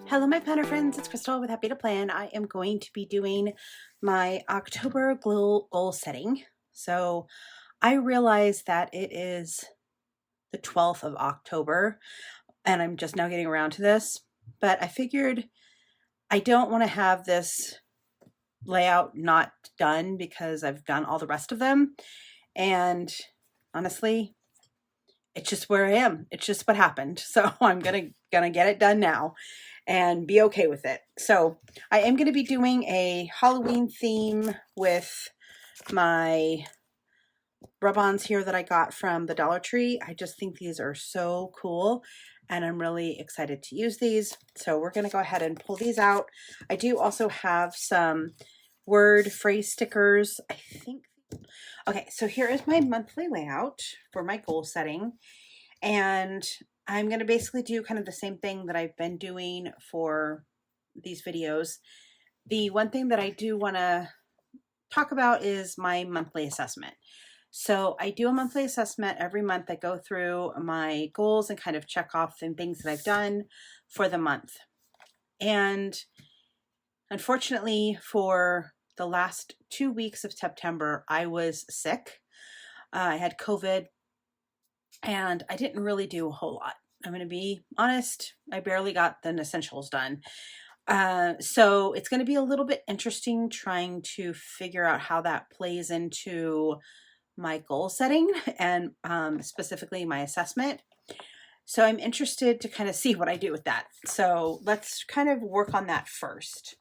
Hello my planner friends, it's Crystal with Happy to Plan. I am going to be doing my October goal setting. So I realize that it is the 12th of October and I'm just now getting around to this, but I figured I don't want to have this layout not done because I've done all the rest of them. And honestly, it's just where I am. It's just what happened. So I'm gonna get it done now and be okay with it. So I am gonna be doing a Halloween theme with my rub-ons here that I got from the Dollar Tree. I just think these are so cool and I'm really excited to use these. So we're gonna go ahead and pull these out. I do also have some word phrase stickers, I think. Okay, so here is my monthly layout for my goal setting. And I'm going to basically do kind of the same thing that I've been doing for these videos. The one thing that I do want to talk about is my monthly assessment. So I do a monthly assessment every month. I go through my goals and kind of check off the things that I've done for the month. And unfortunately, for the last 2 weeks of September, I was sick. I had COVID. And I didn't really do a whole lot. I'm going to be honest, I barely got the essentials done. So it's going to be a little bit interesting trying to figure out how that plays into my goal setting and specifically my assessment. So I'm interested to kind of see what I do with that. So let's kind of work on that first.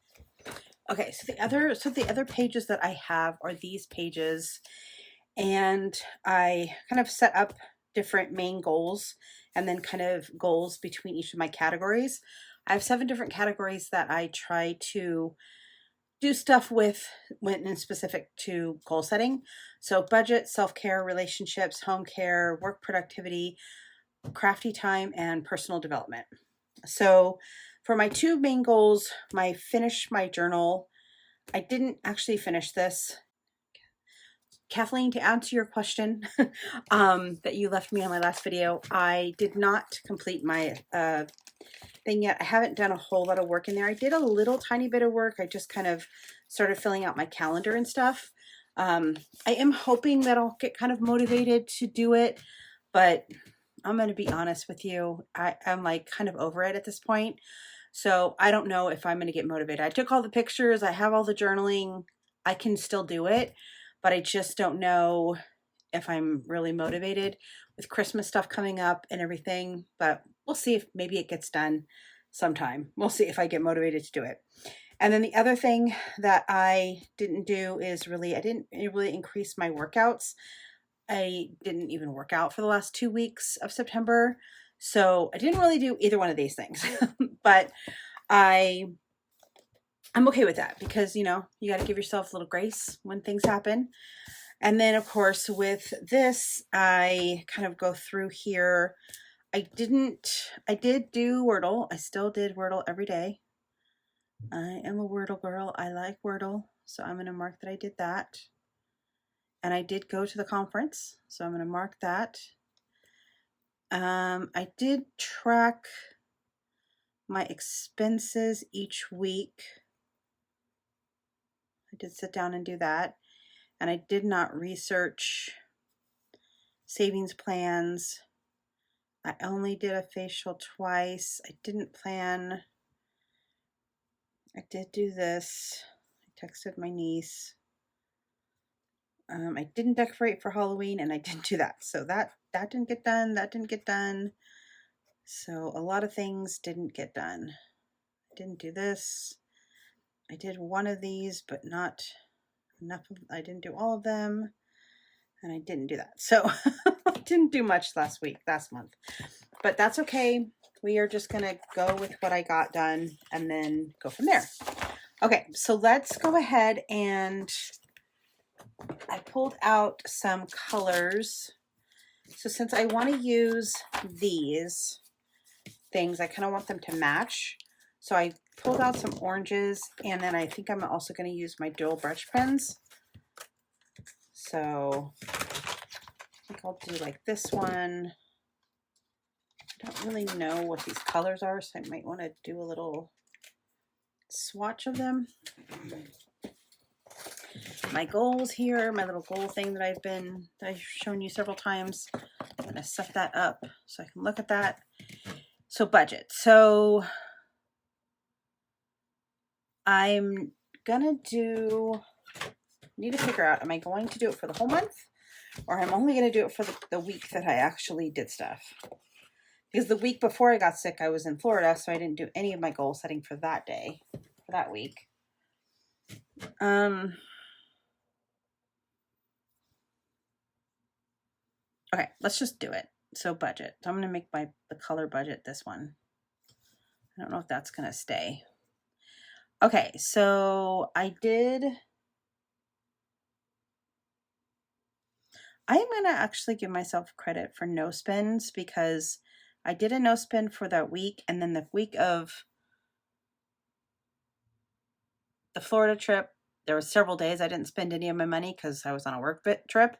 Okay, so the other pages that I have are these pages, and I kind of set up different main goals and then kind of goals between each of my categories. I have 7 different categories that I try to do stuff with when specific to goal setting. So budget, self-care, relationships, home care, work productivity, crafty time, and personal development. So for my 2 main goals, finish my journal. I didn't actually finish this. Kathleen, to answer your question that you left me on my last video, I did not complete my thing yet. I haven't done a whole lot of work in there. I did a little tiny bit of work. I just kind of started filling out my calendar and stuff. I am hoping that I'll get kind of motivated to do it, but I'm going to be honest with you. I'm like kind of over it at this point. So I don't know if I'm going to get motivated. I took all the pictures. I have all the journaling. I can still do it. But I just don't know if I'm really motivated with Christmas stuff coming up and everything. But we'll see if maybe it gets done sometime. We'll see if I get motivated to do it. And then the other thing that I didn't do is I didn't really increase my workouts. I didn't even work out for the last 2 weeks of September. So I didn't really do either one of these things. But I'm okay with that because, you know, you got to give yourself a little grace when things happen. And then, of course, with this, I kind of go through here. I did do Wordle. I still did Wordle every day. I am a Wordle girl. I like Wordle. So I'm going to mark that I did that. And I did go to the conference. So I'm going to mark that. I did track my expenses each week. I did sit down and do that. And I did not research savings plans. I only did a facial twice. I didn't plan. I did do this. I texted my niece. I didn't decorate for Halloween and I didn't do that. So that didn't get done. That didn't get done. So a lot of things didn't get done. I didn't do this. I did one of these, but not enough. I didn't do all of them. And I didn't do that. So I didn't do much last month. But that's okay. We are just going to go with what I got done and then go from there. Okay, so let's go ahead and I pulled out some colors. So since I want to use these things, I kind of want them to match. So I pulled out some oranges, and then I think I'm also going to use my dual brush pens. So I think I'll do like this one I don't really know what these colors are, so I might want to do a little swatch of them. My goals here, my little goal thing that I've shown you several times. I'm going to set that up so I can look at that. So budget. So I'm going to need to figure out, am I going to do it for the whole month, or I'm only going to do it for the week that I actually did stuff? Because the week before I got sick, I was in Florida, so I didn't do any of my goal setting for that day, for that week. Okay, let's just do it. So budget. So I'm going to make the color budget this one. I don't know if that's going to stay. Okay, so I am going to actually give myself credit for no spends, because I did a no spend for that week, and then the week of the Florida trip, there were several days I didn't spend any of my money because I was on a work trip.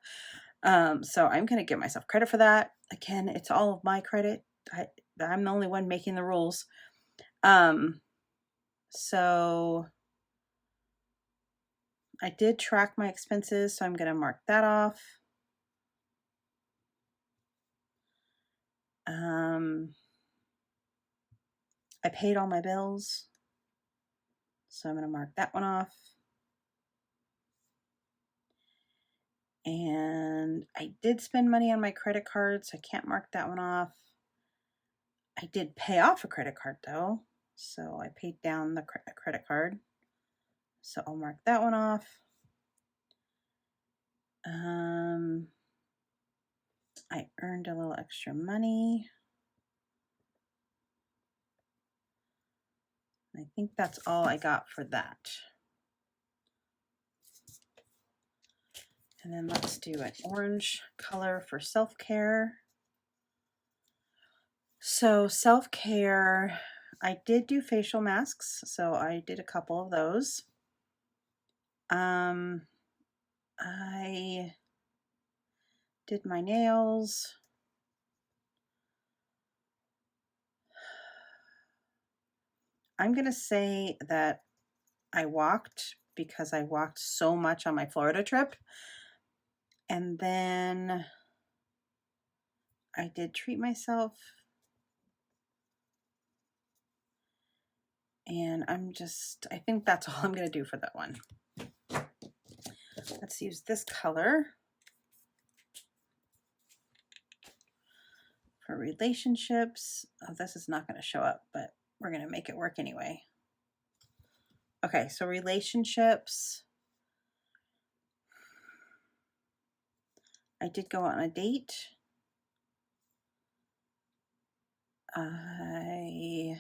So I'm going to give myself credit for that. Again, it's all of my credit. I'm the only one making the rules. So I did track my expenses, so I'm going to mark that off. I paid all my bills, so I'm going to mark that one off. And I did spend money on my credit card, so I can't mark that one off. I did pay off a credit card though, so I paid down the credit card, so I'll mark that one off. I earned a little extra money. I think that's all I got for that. And then let's do an orange color for self-care. So self-care, I did do facial masks, so I did a couple of those. I did my nails. I'm going to say that I walked, because I walked so much on my Florida trip. And then I did treat myself. And I think that's all I'm going to do for that one. Let's use this color for relationships. Oh, this is not going to show up, but we're going to make it work anyway. Okay, so relationships. I did go on a date. I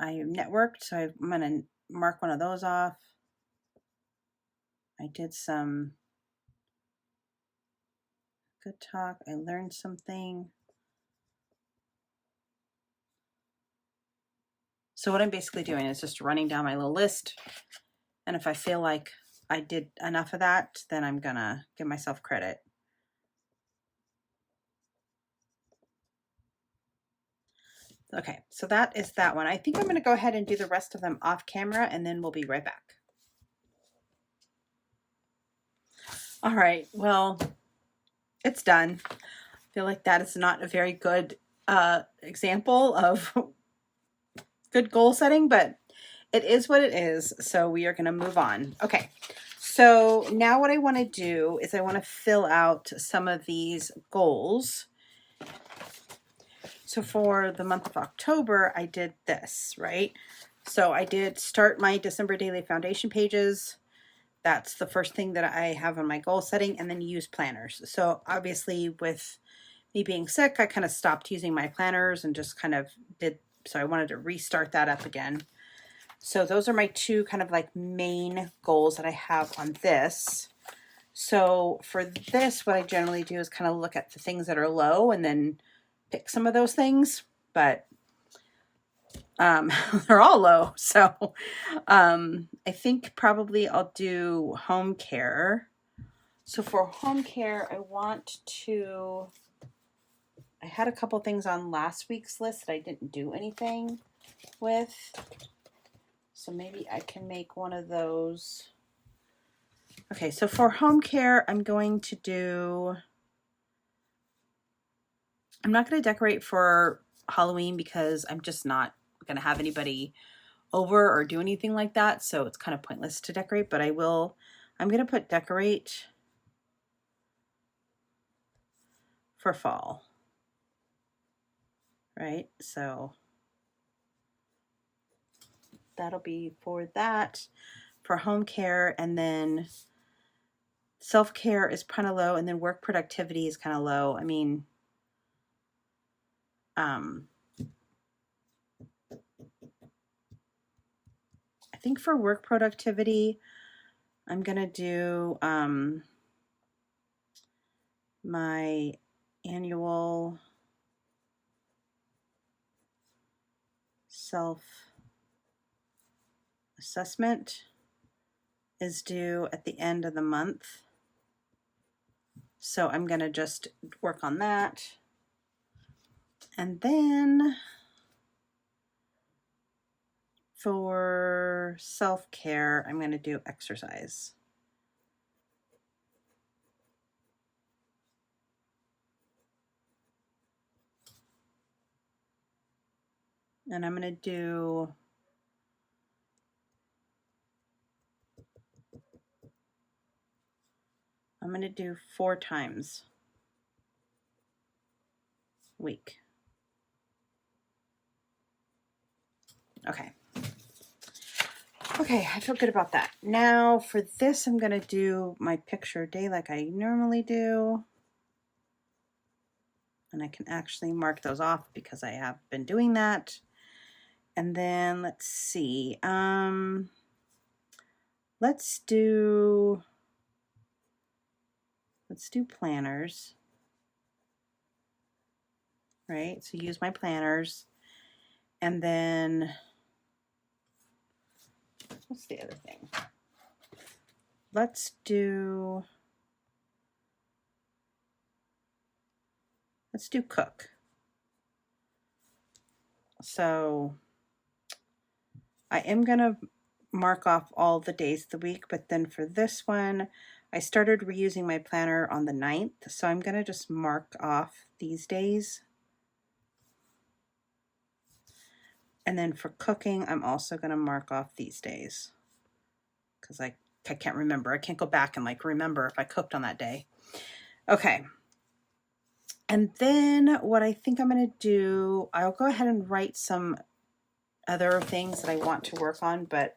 networked, so I'm going to mark one of those off. I did some good talk. I learned something. So what I'm basically doing is just running down my little list. And if I feel like I did enough of that, then I'm going to give myself credit. Okay, so that is that one. I think I'm going to go ahead and do the rest of them off camera, and then we'll be right back. All right, well, it's done. I feel like that is not a very good example of good goal setting, but it is what it is. So we are going to move on. Okay, so now what I want to do is I want to fill out some of these goals. So for the month of October, I did this, right? So I did start my December daily foundation pages. That's the first thing that I have on my goal setting, and then use planners. So obviously with me being sick, I kind of stopped using my planners and just kind of so I wanted to restart that up again. So those are my two kind of like main goals that I have on this. So for this, what I generally do is kind of look at the things that are low and then pick some of those things, but they're all low. So I think probably I'll do home care. So for home care, I had a couple things on last week's list that I didn't do anything with. So maybe I can make one of those. Okay, so for home care, I'm not going to decorate for Halloween because I'm just not going to have anybody over or do anything like that. So it's kind of pointless to decorate, but I'm going to put decorate for fall. Right? So that'll be for that, for home care, and then self-care is kind of low, and then work productivity is kind of low. I mean, I think for work productivity, I'm gonna do my annual self-assessment is due at the end of the month. So I'm gonna just work on that. And then for self-care, I'm gonna do exercise. And I'm going to do 4 times a week. Okay. Okay, I feel good about that. Now for this, I'm going to do my picture day like I normally do. And I can actually mark those off because I have been doing that. And then let's see. Let's do planners. Right? So use my planners. And then what's the other thing? Let's do cook. So I am going to mark off all the days of the week, but then for this one, I started reusing my planner on the 9th, so I'm going to just mark off these days. And then for cooking, I'm also going to mark off these days because I can't remember. I can't go back and like remember if I cooked on that day. Okay. And then what I think I'm going to do, I'll go ahead and write some other things that I want to work on, but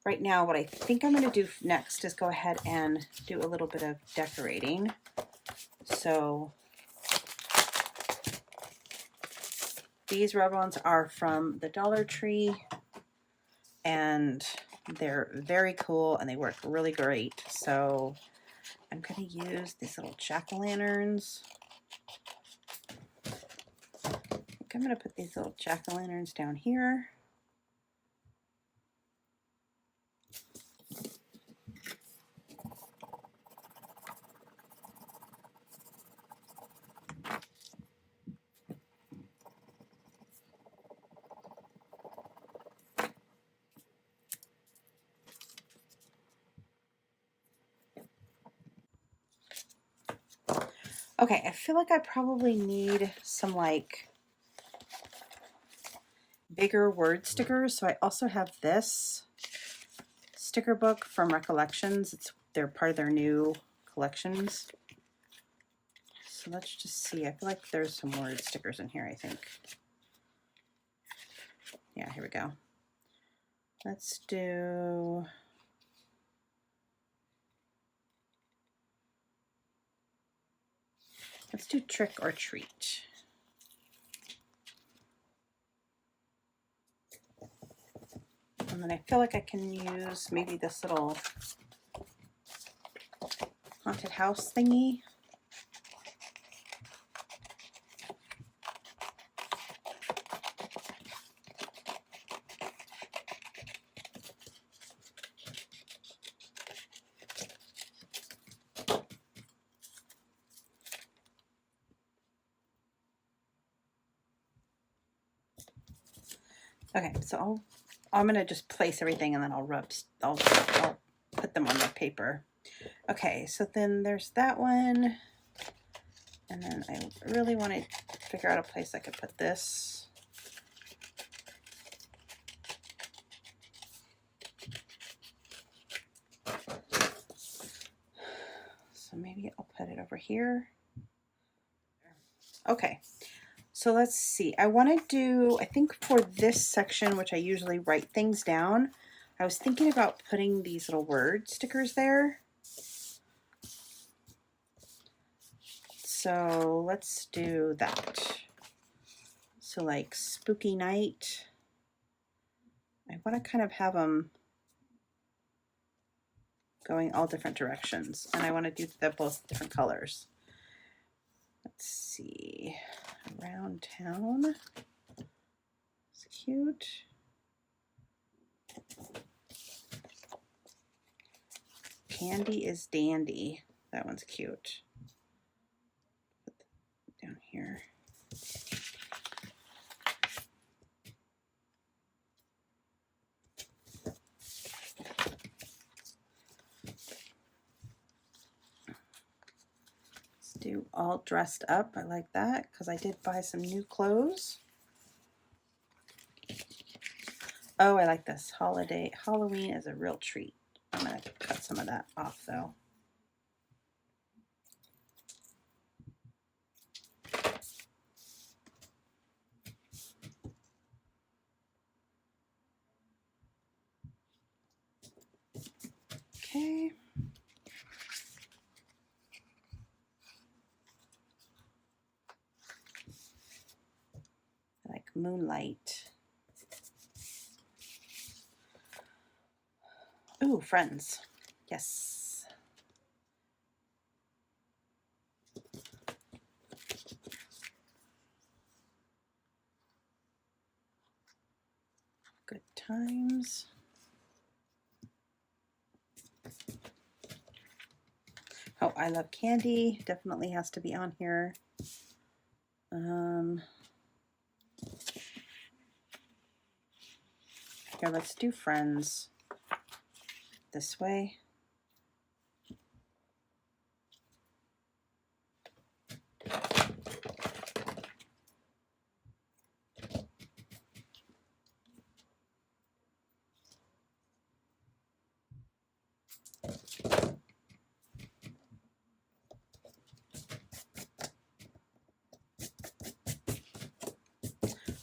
right now what I think I'm going to do next is go ahead and do a little bit of decorating. So these rub-ons are from the Dollar Tree and they're very cool and they work really great. So I'm going to use these little jack-o'-lanterns. I'm going to put these little jack-o'-lanterns down here. Okay, I feel like I probably need some like bigger word stickers. So I also have this sticker book from Recollections. They're part of their new collections. So let's just see. I feel like there's some word stickers in here, I think. Yeah, here we go. Let's do trick or treat. And then I feel like I can use maybe this little haunted house thingy. Okay, so I'm gonna just place everything and then I'll put them on the paper. Okay, so then there's that one. And then I really want to figure out a place I could put this. So maybe I'll put it over here. Okay, so let's see. I want to do, I think for this section, which I usually write things down, I was thinking about putting these little word stickers there. So let's do that. So like spooky night. I want to kind of have them going all different directions, and I want to do them both different colors. Let's see, around town. It's cute. Candy is dandy. That one's cute. Put that down here. Let's do all dressed up. I like that because I did buy some new clothes. Oh, I like this. Halloween is a real treat. I'm going to cut some of that off though. Okay. I like moonlight. Ooh, friends. Yes. Good times. Oh, I love candy. Definitely has to be on here. Here, let's do friends this way.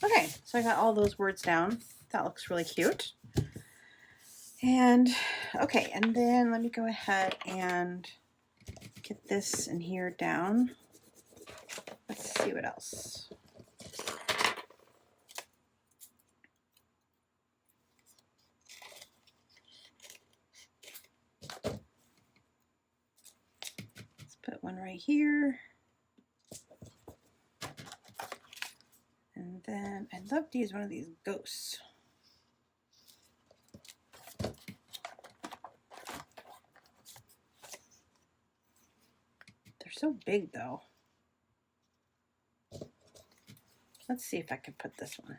Okay, so I got all those words down. That looks really cute. And okay, and then let me go ahead and get this in here down. Let's see what else. Let's put one right here. And then I'd love to use one of these ghosts. They're so big though. Let's see if I can put this one.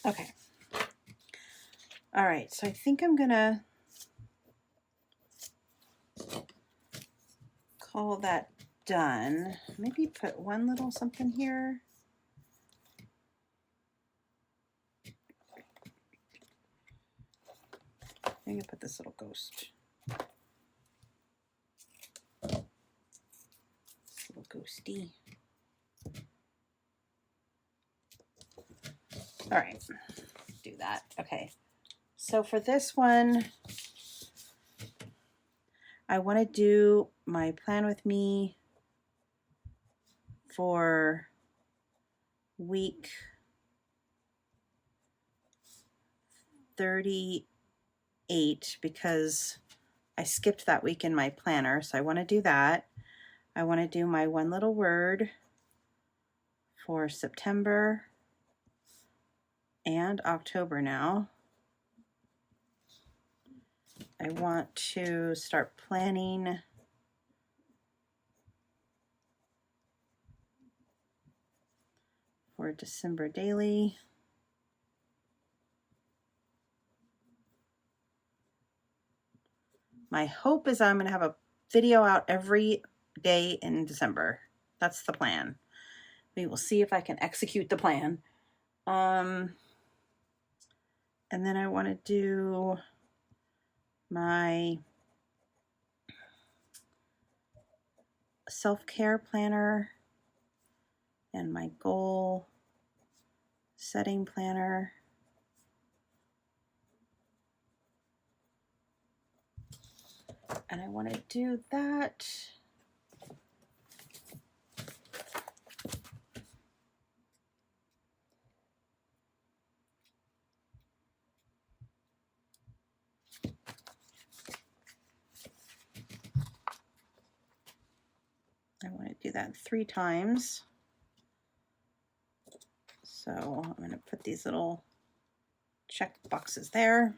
Okay. All right, so I think I'm gonna call that done. Maybe put one little something here. I'm gonna put this little ghost. This little ghosty. All right, do that. Okay, so for this one, I want to do my plan with me for week 38 because I skipped that week in my planner, so I want to do that. I want to do my one little word for September and October now. I want to start planning for December daily. My hope is I'm going to have a video out every day in December. That's the plan. We will see if I can execute the plan. And then I want to do my self-care planner and my goal setting planner. And I want to do that. I want to do that 3 times. So I'm going to put these little check boxes there.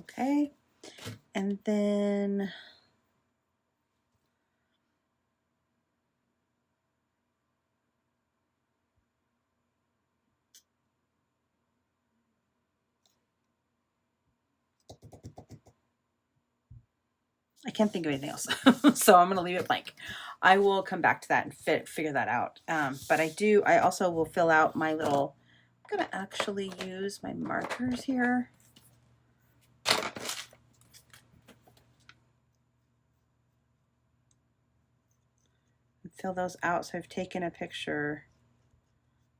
Okay, and then I can't think of anything else. So I'm going to leave it blank. I will come back to that and figure that out. But I also will fill out my little, I'm going to actually use my markers here. Fill those out. So I've taken a picture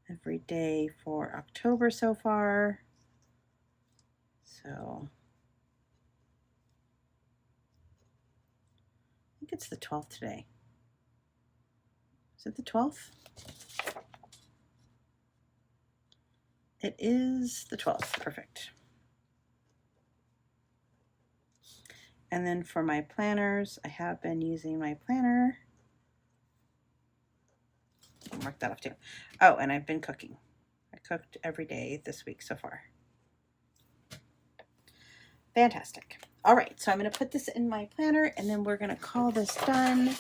every day for October so far. So I think it's the 12th today. Is it the 12th? It is the 12th. Perfect. And then for my planners, I have been using my planner. I'll mark that off too. Oh, and I've been cooking. I cooked every day this week so far. Fantastic. All right, so I'm going to put this in my planner and then we're going to call this done.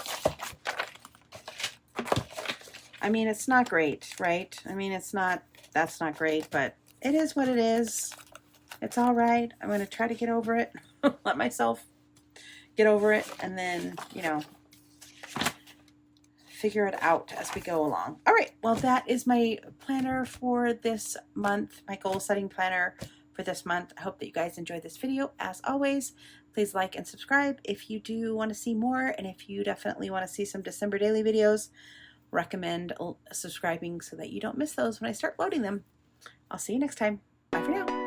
I mean, it's not great, right? I mean, that's not great, but it is what it is. It's all right. I'm going to try to get over it. Let myself get over it and then, you know, figure it out as we go along. All right, well, that is my planner for this month, my goal setting planner for this month. I hope that you guys enjoyed this video. As always, please like and subscribe if you do want to see more, and if you definitely want to see some December daily videos, recommend subscribing so that you don't miss those when I start loading them. I'll see you next time. Bye for now.